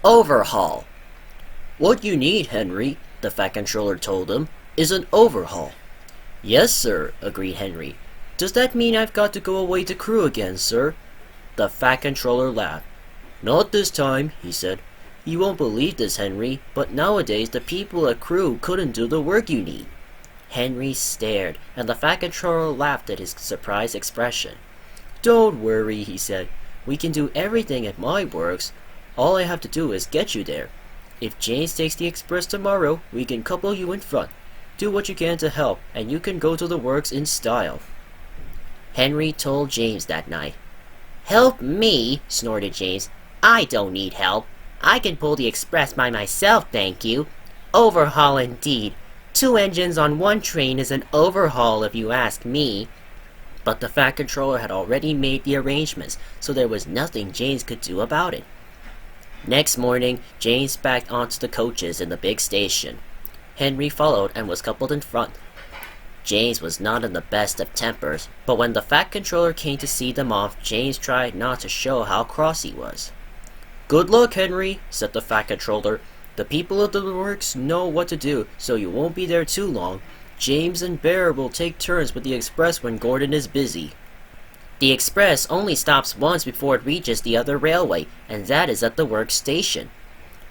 Overhaul. What you need, Henry, the Fat Controller told him, is an overhaul. Yes, sir, agreed Henry. Does that mean I've got to go away to crew again, sir? The Fat Controller laughed. Not this time, he said. You won't believe this, Henry, but nowadays the people at crew couldn't do the work you need. Henry stared, and the Fat Controller laughed at his surprised expression. Don't worry, he said. We can do everything at my works. All I have to do is get you there. If James takes the express tomorrow, we can couple you in front. Do what you can to help, and you can go to the works in style. Henry told James that night. Help me, snorted James. I don't need help. I can pull the express by myself, thank you. Overhaul indeed. 2 engines on 1 train is an overhaul if you ask me. But the Fat Controller had already made the arrangements, so there was nothing James could do about it. Next morning, James backed onto the coaches in the big station. Henry followed and was coupled in front. James was not in the best of tempers, but when the Fat Controller came to see them off, James tried not to show how cross he was. Good luck, Henry, said the Fat Controller. The people of the works know what to do, so you won't be there too long. James and Bear will take turns with the express when Gordon is busy. The express only stops once before it reaches the other railway, and that is at the work station.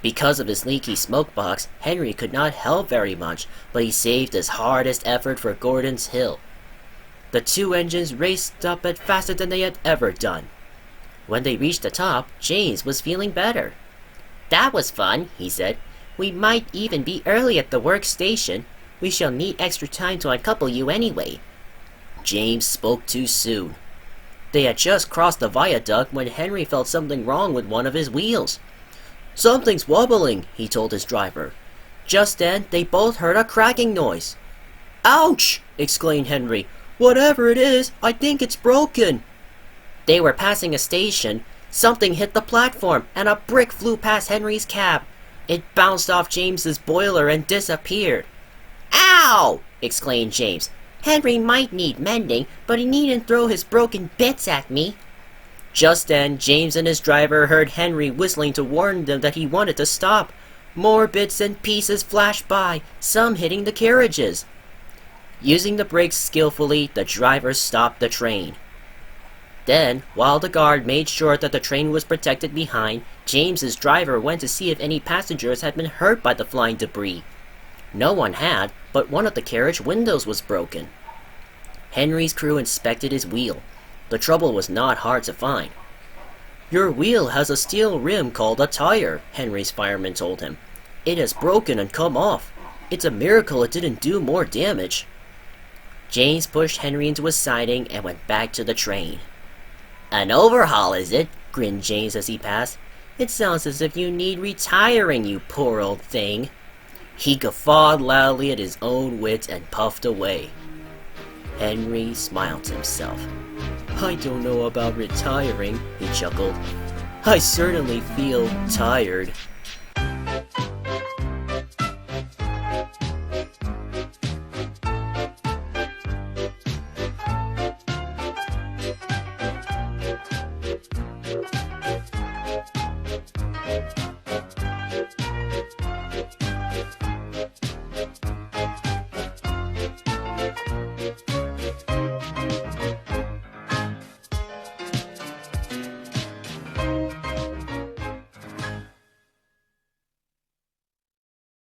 Because of his leaky smoke box, Henry could not help very much, but he saved his hardest effort for Gordon's Hill. The 2 engines raced up it faster than they had ever done. When they reached the top, James was feeling better. That was fun, he said. We might even be early at the work station. We shall need extra time to uncouple you anyway. James spoke too soon. They had just crossed the viaduct when Henry felt something wrong with one of his wheels. Something's wobbling, he told his driver. Just then, they both heard a cracking noise. Ouch! Exclaimed Henry. Whatever it is, I think it's broken. They were passing a station. Something hit the platform, and a brick flew past Henry's cab. It bounced off James's boiler and disappeared. Ow! Exclaimed James. Henry might need mending, but he needn't throw his broken bits at me. Just then, James and his driver heard Henry whistling to warn them that he wanted to stop. More bits and pieces flashed by, some hitting the carriages. Using the brakes skillfully, the driver stopped the train. Then, while the guard made sure that the train was protected behind, James's driver went to see if any passengers had been hurt by the flying debris. No one had, but one of the carriage windows was broken. Henry's crew inspected his wheel. The trouble was not hard to find. Your wheel has a steel rim called a tire, Henry's fireman told him. It has broken and come off. It's a miracle it didn't do more damage. James pushed Henry into a siding and went back to the train. An overhaul, is it? Grinned James as he passed. It sounds as if you need retiring, you poor old thing. He guffawed loudly at his own wits and puffed away. Henry smiled to himself. I don't know about retiring, he chuckled. I certainly feel tired.